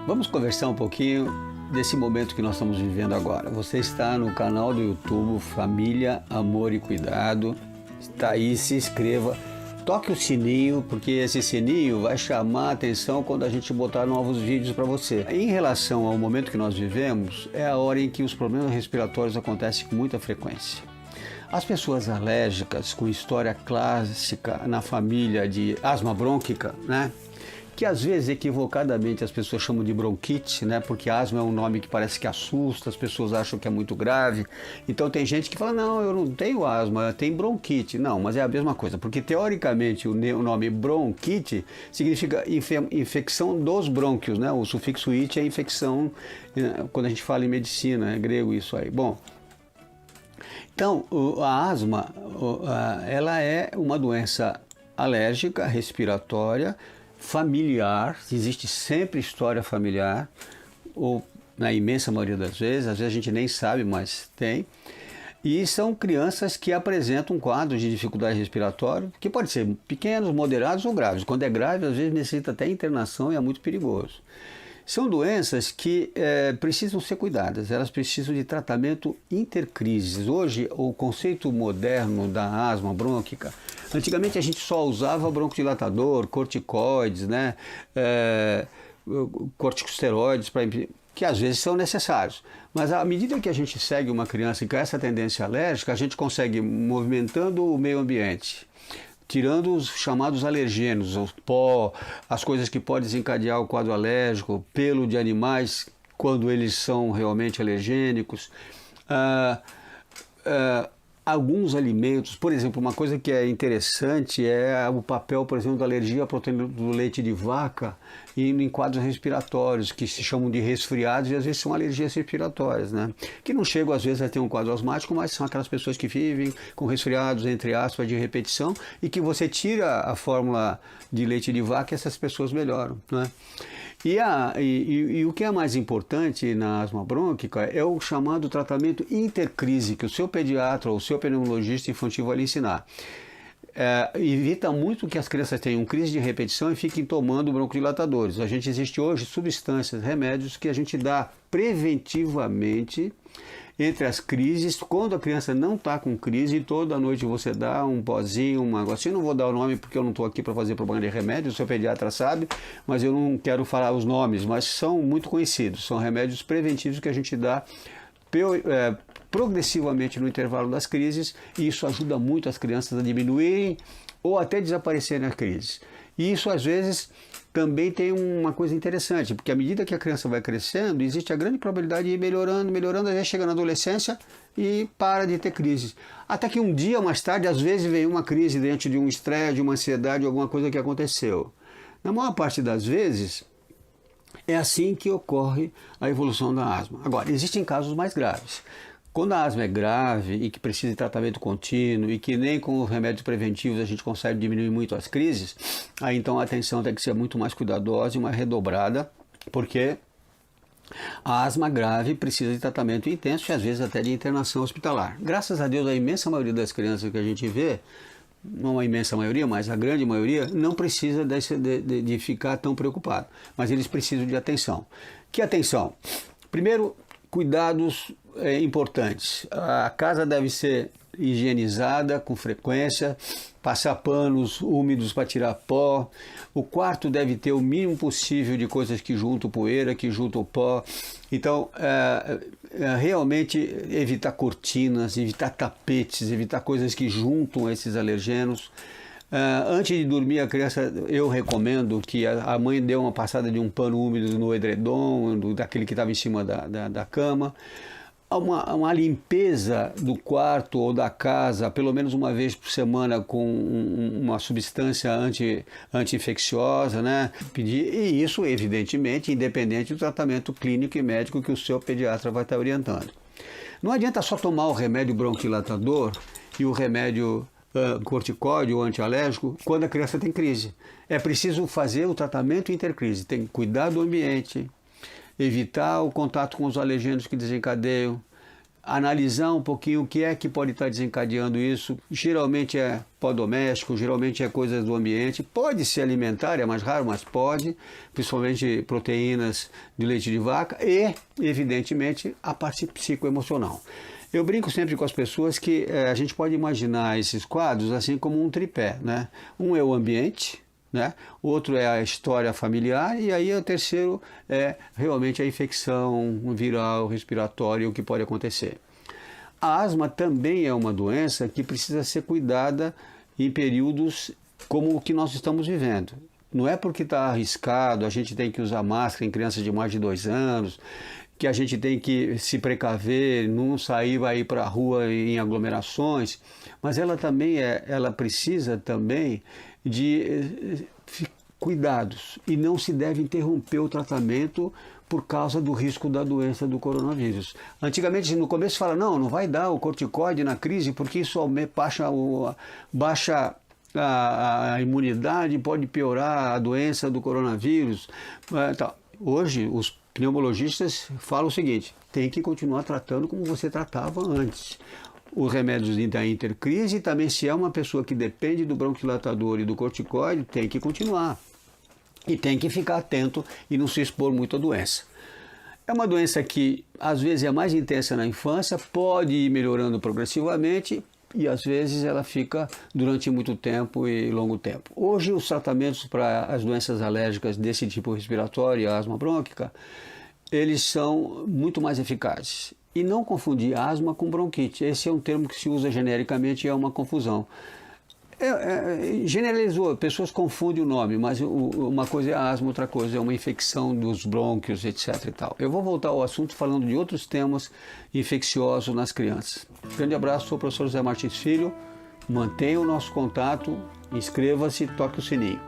Vamos conversar um pouquinho desse momento que nós estamos vivendo agora. Você está no canal do YouTube Família, Amor e Cuidado. Está aí, se inscreva, toque o sininho, porque esse sininho vai chamar a atenção quando a gente botar novos vídeos para você. Em relação ao momento que nós vivemos, é a hora em que os problemas respiratórios acontecem com muita frequência. As pessoas alérgicas com história clássica na família de asma brônquica, né? Que às vezes equivocadamente as pessoas chamam de bronquite, né? Porque asma é um nome que parece que assusta, as pessoas acham que é muito grave. Então tem gente que fala, não, eu não tenho asma, eu tenho bronquite. Não, mas é a mesma coisa, porque teoricamente o nome bronquite significa infecção dos brônquios, né? O sufixo it é infecção, quando a gente fala em medicina, é grego isso aí. Bom, então a asma, ela é uma doença alérgica, respiratória, familiar, existe sempre história familiar, ou na imensa maioria das vezes, às vezes a gente nem sabe, mas tem. E são crianças que apresentam um quadro de dificuldade respiratória, que pode ser pequenos, moderados ou graves. Quando é grave, às vezes necessita até internação e é muito perigoso. São doenças que precisam ser cuidadas, elas precisam de tratamento intercrises. Hoje, o conceito moderno da asma brônquica, antigamente a gente só usava broncodilatador, corticoides, né, corticosteroides, que às vezes são necessários. Mas à medida que a gente segue uma criança com essa tendência alérgica, a gente consegue movimentando o meio ambiente, tirando os chamados alergênios, o pó, as coisas que podem desencadear o quadro alérgico, pelo de animais, quando eles são realmente alergênicos, alguns alimentos, por exemplo, uma coisa que é interessante é o papel, por exemplo, da alergia à proteína do leite de vaca em quadros respiratórios, que se chamam de resfriados e às vezes são alergias respiratórias, né? Que não chegam às vezes a ter um quadro asmático, mas são aquelas pessoas que vivem com resfriados, entre aspas, de repetição, e que você tira a fórmula de leite de vaca e essas pessoas melhoram, né? E o que é mais importante na asma brônquica é o chamado tratamento intercrise, que o seu pediatra ou o seu pneumologista infantil vai lhe ensinar. Evita muito que as crianças tenham crise de repetição e fiquem tomando broncodilatadores. Existe hoje substâncias, remédios que a gente dá preventivamente entre as crises, quando a criança não está com crise, toda noite você dá um pozinho, uma negocinho. Não vou dar o nome porque eu não estou aqui para fazer propaganda de remédio, o seu pediatra sabe, mas eu não quero falar os nomes, mas são muito conhecidos, são remédios preventivos que a gente dá progressivamente no intervalo das crises, e isso ajuda muito as crianças a diminuírem ou até desaparecerem as crises. E isso às vezes também tem uma coisa interessante, porque à medida que a criança vai crescendo, existe a grande probabilidade de ir melhorando, às vezes chega na adolescência e para de ter crises. Até que um dia mais tarde, às vezes vem uma crise dentro de um estresse, de uma ansiedade, alguma coisa que aconteceu. Na maior parte das vezes, é assim que ocorre a evolução da asma. Agora, existem casos mais graves. Quando a asma é grave e que precisa de tratamento contínuo e que nem com os remédios preventivos a gente consegue diminuir muito as crises, aí então a atenção tem que ser muito mais cuidadosa e mais redobrada, porque a asma grave precisa de tratamento intenso e às vezes até de internação hospitalar. Graças a Deus, a imensa maioria das crianças que a gente vê, não a imensa maioria, mas a grande maioria, não precisa de ficar tão preocupado, mas eles precisam de atenção. Que atenção? Primeiro, cuidados importantes. A casa deve ser higienizada com frequência, passar panos úmidos para tirar pó. O quarto deve ter o mínimo possível de coisas que juntam poeira, que juntam pó. Então, realmente evitar cortinas, evitar tapetes, evitar coisas que juntam esses alergenos. Antes de dormir, a criança, eu recomendo que a mãe dê uma passada de um pano úmido no edredom, daquele que estava em cima da cama. Uma limpeza do quarto ou da casa, pelo menos uma vez por semana, com uma substância anti-infecciosa, né? E isso, evidentemente, independente do tratamento clínico e médico que o seu pediatra vai estar orientando. Não adianta só tomar o remédio bronquilatador e o remédio corticóide ou antialérgico quando a criança tem crise. É preciso fazer o tratamento intercrise, tem que cuidar do ambiente, evitar o contato com os alergênios que desencadeiam, analisar um pouquinho o que é que pode estar desencadeando isso. Geralmente é pó doméstico, geralmente é coisas do ambiente. Pode ser alimentar, é mais raro, mas pode, principalmente proteínas de leite de vaca e, evidentemente, a parte psicoemocional. Eu brinco sempre com as pessoas que a gente pode imaginar esses quadros assim como um tripé, né? Um é o ambiente, né? Outro é a história familiar e aí o terceiro é realmente a infecção viral, respiratória, o que pode acontecer. A asma também é uma doença que precisa ser cuidada em períodos como o que nós estamos vivendo. Não é porque está arriscado, a gente tem que usar máscara em crianças de mais de 2 anos, que a gente tem que se precaver, não sair, vai ir para a rua em aglomerações, mas ela precisa também de cuidados e não se deve interromper o tratamento por causa do risco da doença do coronavírus. Antigamente, no começo, fala, não vai dar o corticoide na crise porque isso baixa a imunidade, pode piorar a doença do coronavírus. Hoje, os pneumologistas falam o seguinte, tem que continuar tratando como você tratava antes. Os remédios da intercrise, também se é uma pessoa que depende do bronquidilatador e do corticoide, tem que continuar. E tem que ficar atento e não se expor muito à doença. É uma doença que às vezes é mais intensa na infância, pode ir melhorando progressivamente e às vezes ela fica durante muito tempo e longo tempo. Hoje os tratamentos para as doenças alérgicas desse tipo respiratório, a asma brônquica, eles são muito mais eficazes. E não confundir asma com bronquite. Esse é um termo que se usa genericamente e é uma confusão. Generalizou, pessoas confundem o nome, mas uma coisa é a asma, outra coisa é uma infecção dos brônquios, etc. e tal. Eu vou voltar ao assunto falando de outros temas infecciosos nas crianças. Grande abraço, sou o professor José Martins Filho. Mantenha o nosso contato, inscreva-se, toque o sininho.